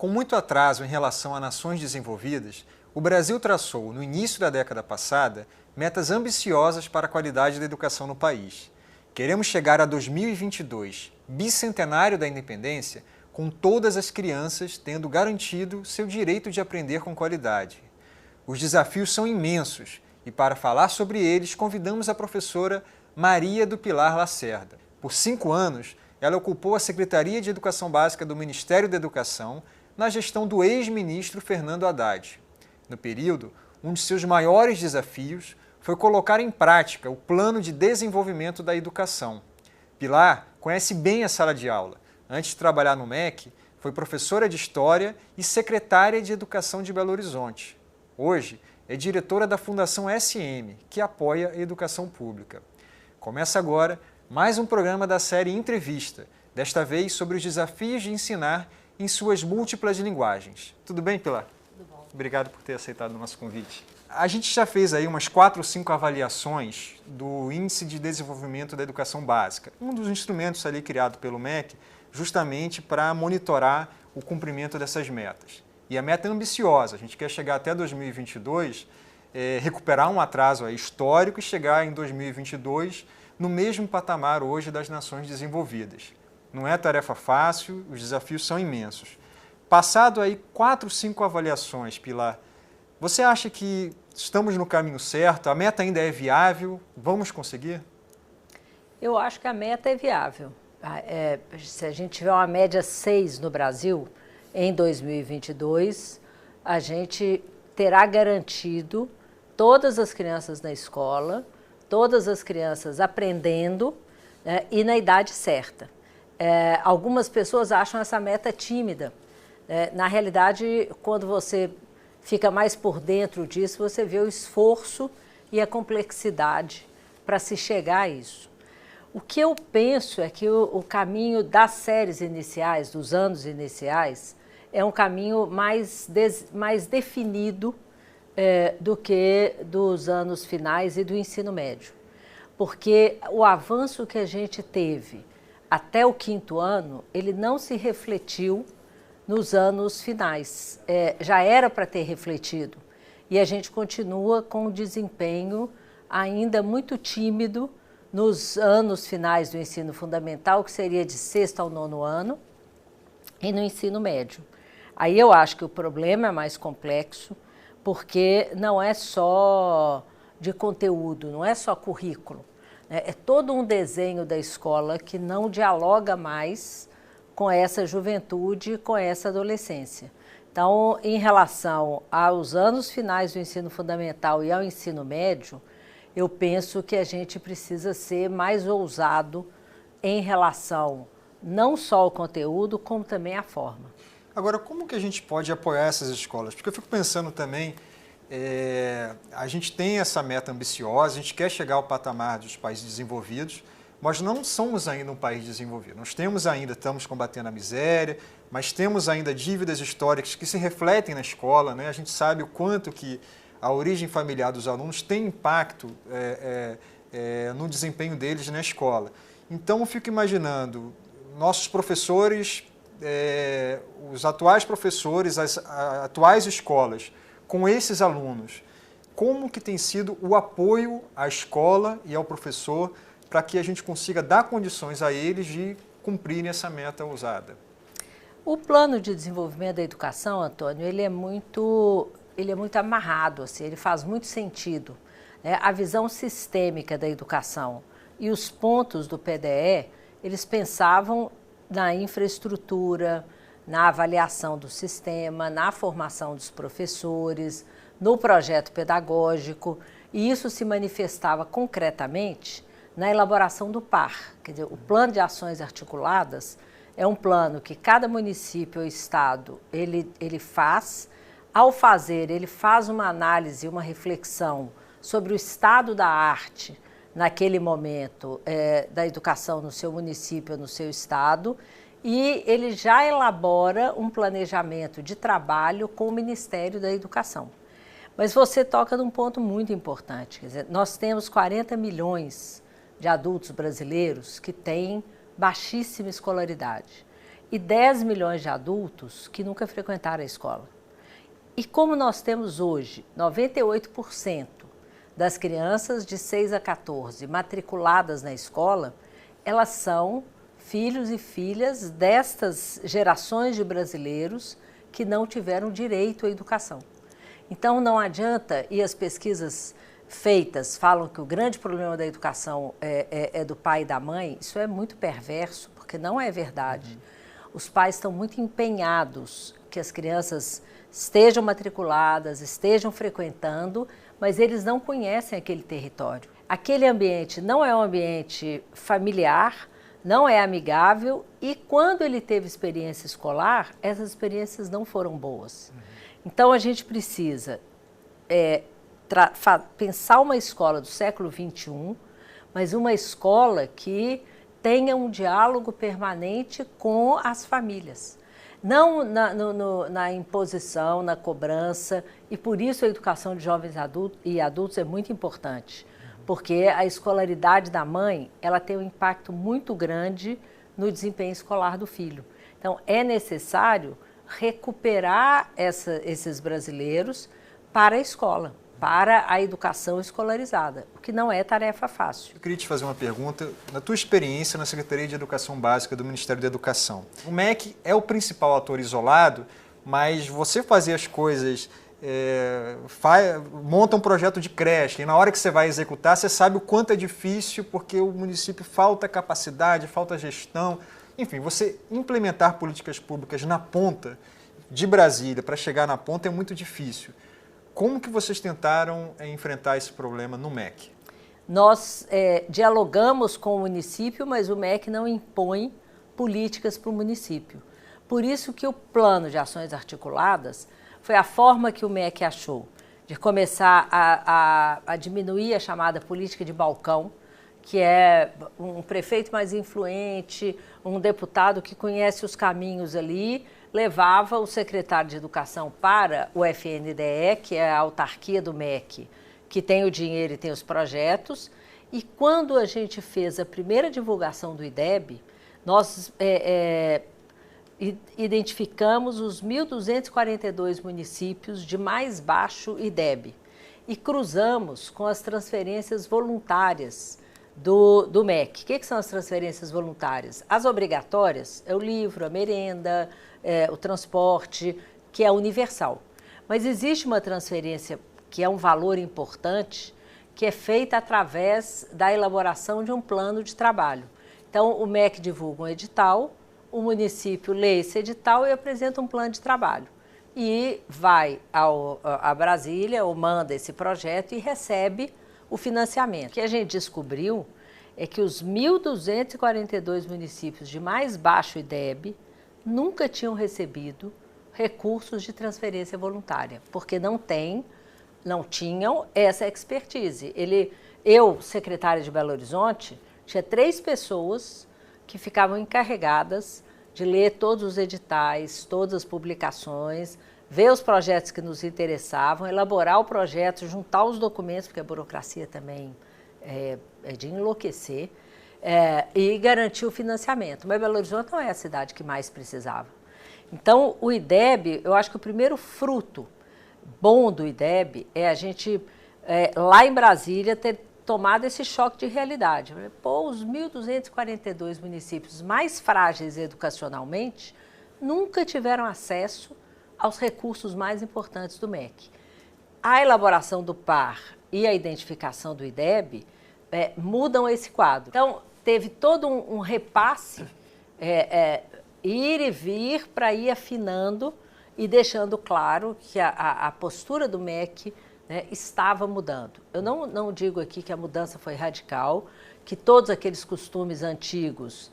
Com muito atraso em relação a nações desenvolvidas, o Brasil traçou, no início da década passada, metas ambiciosas para a qualidade da educação no país. Queremos chegar a 2022, bicentenário da independência, com todas as crianças tendo garantido seu direito de aprender com qualidade. Os desafios são imensos e, para falar sobre eles, convidamos a professora Maria do Pilar Lacerda. Por 5 anos, ela ocupou a Secretaria de Educação Básica do Ministério da Educação na gestão do ex-ministro Fernando Haddad. No período, um de seus maiores desafios foi colocar em prática o Plano de Desenvolvimento da Educação. Pilar conhece bem a sala de aula. Antes de trabalhar no MEC, foi professora de História e secretária de Educação de Belo Horizonte. Hoje, é diretora da Fundação SM, que apoia a educação pública. Começa agora mais um programa da série Entrevista, desta vez sobre os desafios de ensinar em suas múltiplas linguagens. Tudo bem, Pilar? Tudo bom. Obrigado por ter aceitado o nosso convite. A gente já fez aí umas 4 ou 5 avaliações do Índice de Desenvolvimento da Educação Básica, um dos instrumentos ali criado pelo MEC, justamente para monitorar o cumprimento dessas metas. E a meta é ambiciosa, a gente quer chegar até 2022, recuperar um atraso aí histórico e chegar em 2022 no mesmo patamar hoje das nações desenvolvidas. Não é tarefa fácil, os desafios são imensos. Passado aí 4, 5 avaliações, Pilar, você acha que estamos no caminho certo? A meta ainda é viável? Vamos conseguir? Eu acho que a meta é viável. Se a gente tiver uma média 6 no Brasil, em 2022, a gente terá garantido todas as crianças na escola, todas as crianças aprendendo, né, e na idade certa. Algumas pessoas acham essa meta tímida. Na realidade, quando você fica mais por dentro disso, você vê o esforço e a complexidade para se chegar a isso. O que eu penso é que o caminho das séries iniciais, dos anos iniciais, é um caminho mais definido do que dos anos finais e do ensino médio. Porque o avanço que a gente teve até o 5º ano, ele não se refletiu nos anos finais. Já era para ter refletido e a gente continua com um desempenho ainda muito tímido nos anos finais do ensino fundamental, que seria de 6º ao 9º ano, e no ensino médio. Aí eu acho que o problema é mais complexo, porque não é só de conteúdo, não é só currículo. É todo um desenho da escola que não dialoga mais com essa juventude, com essa adolescência. Então, em relação aos anos finais do ensino fundamental e ao ensino médio, eu penso que a gente precisa ser mais ousado em relação não só ao conteúdo, como também à forma. Agora, como que a gente pode apoiar essas escolas? Porque eu fico pensando também, a gente tem essa meta ambiciosa, a gente quer chegar ao patamar dos países desenvolvidos, mas não somos ainda um país desenvolvido. Nós estamos combatendo a miséria, mas temos ainda dívidas históricas que se refletem na escola, né? A gente sabe o quanto que a origem familiar dos alunos tem impacto no desempenho deles na escola. Então, eu fico imaginando, nossos professores, os atuais professores, as atuais escolas, com esses alunos, como que tem sido o apoio à escola e ao professor para que a gente consiga dar condições a eles de cumprirem essa meta ousada? O plano de desenvolvimento da educação, Antônio, ele é muito amarrado, assim, ele faz muito sentido. A visão sistêmica da educação e os pontos do PDE, eles pensavam na infraestrutura, na avaliação do sistema, na formação dos professores, no projeto pedagógico, e isso se manifestava concretamente na elaboração do PAR. Quer dizer, o Plano de Ações Articuladas é um plano que cada município ou estado ele faz. Ao fazer, ele faz uma análise, uma reflexão sobre o estado da arte naquele momento da educação no seu município ou no seu estado, e ele já elabora um planejamento de trabalho com o Ministério da Educação. Mas você toca num ponto muito importante, quer dizer, nós temos 40 milhões de adultos brasileiros que têm baixíssima escolaridade. e 10 milhões de adultos que nunca frequentaram a escola. E como nós temos hoje 98% das crianças de 6 a 14 matriculadas na escola, elas são filhos e filhas destas gerações de brasileiros que não tiveram direito à educação. Então não adianta, e as pesquisas feitas falam que o grande problema da educação é do pai e da mãe, isso é muito perverso, porque não é verdade. Os pais estão muito empenhados que as crianças estejam matriculadas, estejam frequentando, mas eles não conhecem aquele território. Aquele ambiente não é um ambiente familiar, não é amigável e quando ele teve experiência escolar, essas experiências não foram boas. Então a gente precisa pensar uma escola do século XXI, mas uma escola que tenha um diálogo permanente com as famílias. Não na imposição, na cobrança, e por isso a educação de jovens e adultos é muito importante, porque a escolaridade da mãe, ela tem um impacto muito grande no desempenho escolar do filho. Então, é necessário recuperar esses brasileiros para a escola, para a educação escolarizada, o que não é tarefa fácil. Eu queria te fazer uma pergunta. Na tua experiência na Secretaria de Educação Básica do Ministério da Educação, o MEC é o principal ator isolado, mas você fazer as coisas, monta um projeto de creche e na hora que você vai executar, você sabe o quanto é difícil porque o município falta capacidade, falta gestão. Enfim, você implementar políticas públicas na ponta de Brasília para chegar na ponta é muito difícil. Como que vocês tentaram enfrentar esse problema no MEC? Nós dialogamos com o município, mas o MEC não impõe políticas para o município. Por isso que o plano de ações articuladas foi a forma que o MEC achou de começar a diminuir a chamada política de balcão, que é um prefeito mais influente, um deputado que conhece os caminhos ali, levava o secretário de Educação para o FNDE, que é a autarquia do MEC, que tem o dinheiro e tem os projetos. E quando a gente fez a primeira divulgação do IDEB, nós identificamos os 1.242 municípios de mais baixo IDEB e cruzamos com as transferências voluntárias do MEC. O que são as transferências voluntárias? As obrigatórias é o livro, a merenda, o transporte, que é universal. Mas existe uma transferência que é um valor importante, que é feita através da elaboração de um plano de trabalho. Então, o MEC divulga um edital, o município lê esse edital e apresenta um plano de trabalho. E vai a Brasília, ou manda esse projeto e recebe o financiamento. O que a gente descobriu é que os 1.242 municípios de mais baixo IDEB nunca tinham recebido recursos de transferência voluntária, porque não tinham essa expertise. Eu, secretária de Belo Horizonte, tinha 3 pessoas que ficavam encarregadas de ler todos os editais, todas as publicações, ver os projetos que nos interessavam, elaborar o projeto, juntar os documentos, porque a burocracia também é de enlouquecer, e garantir o financiamento. Mas Belo Horizonte não é a cidade que mais precisava. Então, o IDEB, eu acho que o primeiro fruto bom do IDEB é a gente, lá em Brasília, ter tomado esse choque de realidade. Pô, os 1.242 municípios mais frágeis educacionalmente nunca tiveram acesso aos recursos mais importantes do MEC. A elaboração do PAR e a identificação do IDEB mudam esse quadro. Então, teve todo um repasse, ir e vir para ir afinando e deixando claro que a postura do MEC estava mudando. Eu não digo aqui que a mudança foi radical, que todos aqueles costumes antigos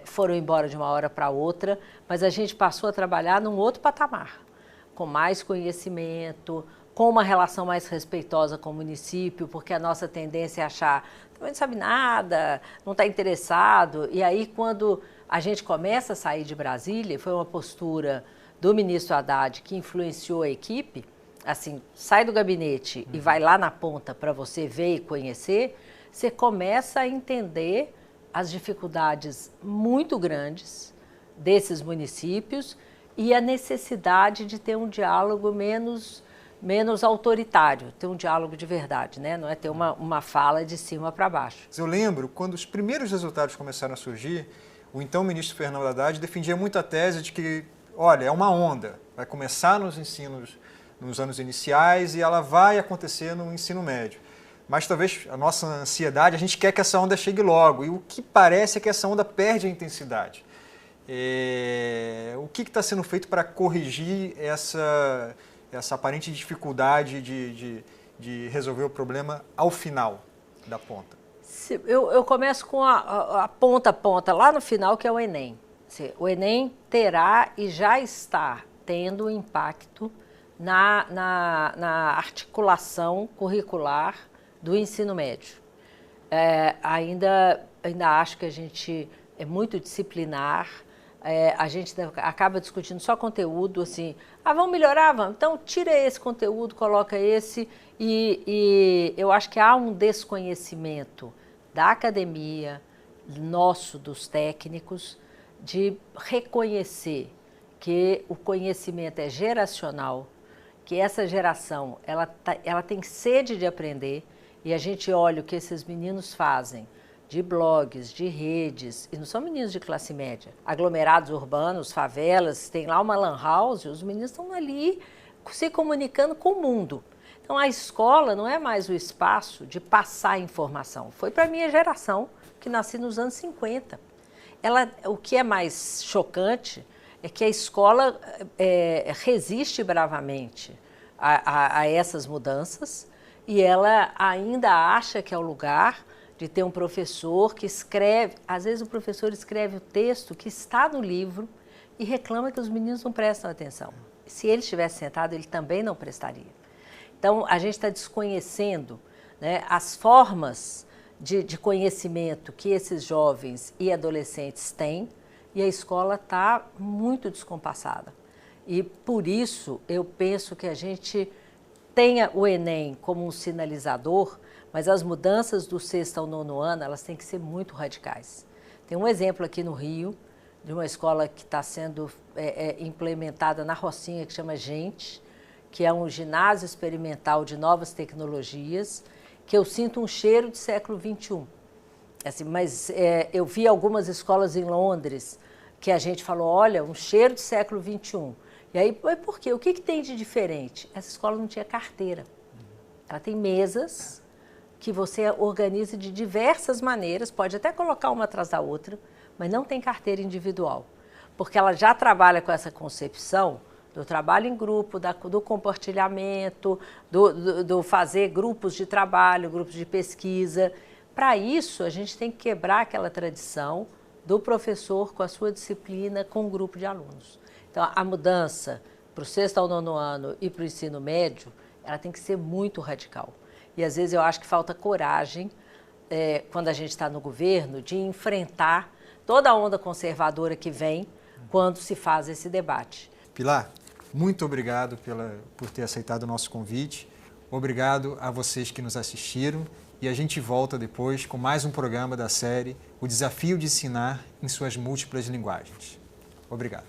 foram embora de uma hora para outra, mas a gente passou a trabalhar num outro patamar, com mais conhecimento, com uma relação mais respeitosa com o município, porque a nossa tendência é achar, também não sabe nada, não está interessado. E aí, quando a gente começa a sair de Brasília, foi uma postura do ministro Haddad que influenciou a equipe, assim, sai do gabinete e vai lá na ponta para você ver e conhecer, você começa a entender as dificuldades muito grandes desses municípios e a necessidade de ter um diálogo menos autoritário, ter um diálogo de verdade, né? Não é ter uma fala de cima para baixo. Eu lembro, quando os primeiros resultados começaram a surgir, o então ministro Fernando Haddad defendia muito a tese de que, olha, é uma onda, vai começar nos ensinos, nos anos iniciais e ela vai acontecer no ensino médio. Mas talvez a nossa ansiedade, a gente quer que essa onda chegue logo, e o que parece é que essa onda perde a intensidade. O que está sendo feito para corrigir essa aparente dificuldade de resolver o problema ao final da ponta? Eu começo com a ponta, lá no final, que é o Enem. O Enem terá e já está tendo impacto na articulação curricular do ensino médio. Ainda acho que a gente é muito disciplinar, a gente acaba discutindo só conteúdo, assim, vamos melhorar, vamos, então tira esse conteúdo, coloca esse, e eu acho que há um desconhecimento da academia, nosso, dos técnicos, de reconhecer que o conhecimento é geracional, que essa geração ela tem sede de aprender, e a gente olha o que esses meninos fazem de blogs, de redes, e não são meninos de classe média, aglomerados urbanos, favelas, tem lá uma lan house, os meninos estão ali se comunicando com o mundo. Então a escola não é mais o espaço de passar informação. Foi para a minha geração, que nasci nos anos 50. O que é mais chocante é que a escola resiste bravamente a essas mudanças, e ela ainda acha que é o lugar de ter um professor que escreve, às vezes o professor escreve o texto que está no livro e reclama que os meninos não prestam atenção. Se ele estivesse sentado, ele também não prestaria. Então, a gente está desconhecendo, né, as formas de conhecimento que esses jovens e adolescentes têm, e a escola está muito descompassada. E, por isso, eu penso que a gente tenha o Enem como um sinalizador, mas as mudanças do 6º ao 9º ano, elas têm que ser muito radicais. Tem um exemplo aqui no Rio, de uma escola que está sendo implementada na Rocinha, que chama Gente, que é um ginásio experimental de novas tecnologias, que eu sinto um cheiro de século XXI. Assim, mas eu vi algumas escolas em Londres que a gente falou, olha, um cheiro de século XXI. E aí, por quê? O que tem de diferente? Essa escola não tinha carteira. Ela tem mesas que você organiza de diversas maneiras, pode até colocar uma atrás da outra, mas não tem carteira individual. Porque ela já trabalha com essa concepção do trabalho em grupo, do compartilhamento, do fazer grupos de trabalho, grupos de pesquisa. Para isso, a gente tem que quebrar aquela tradição do professor com a sua disciplina, com um grupo de alunos. Então, a mudança para o 6º ao 9º ano e para o ensino médio, ela tem que ser muito radical. E, às vezes, eu acho que falta coragem, quando a gente está no governo, de enfrentar toda a onda conservadora que vem quando se faz esse debate. Pilar, muito obrigado por ter aceitado o nosso convite. Obrigado a vocês que nos assistiram. E a gente volta depois com mais um programa da série O Desafio de Ensinar em Suas Múltiplas Linguagens. Obrigado.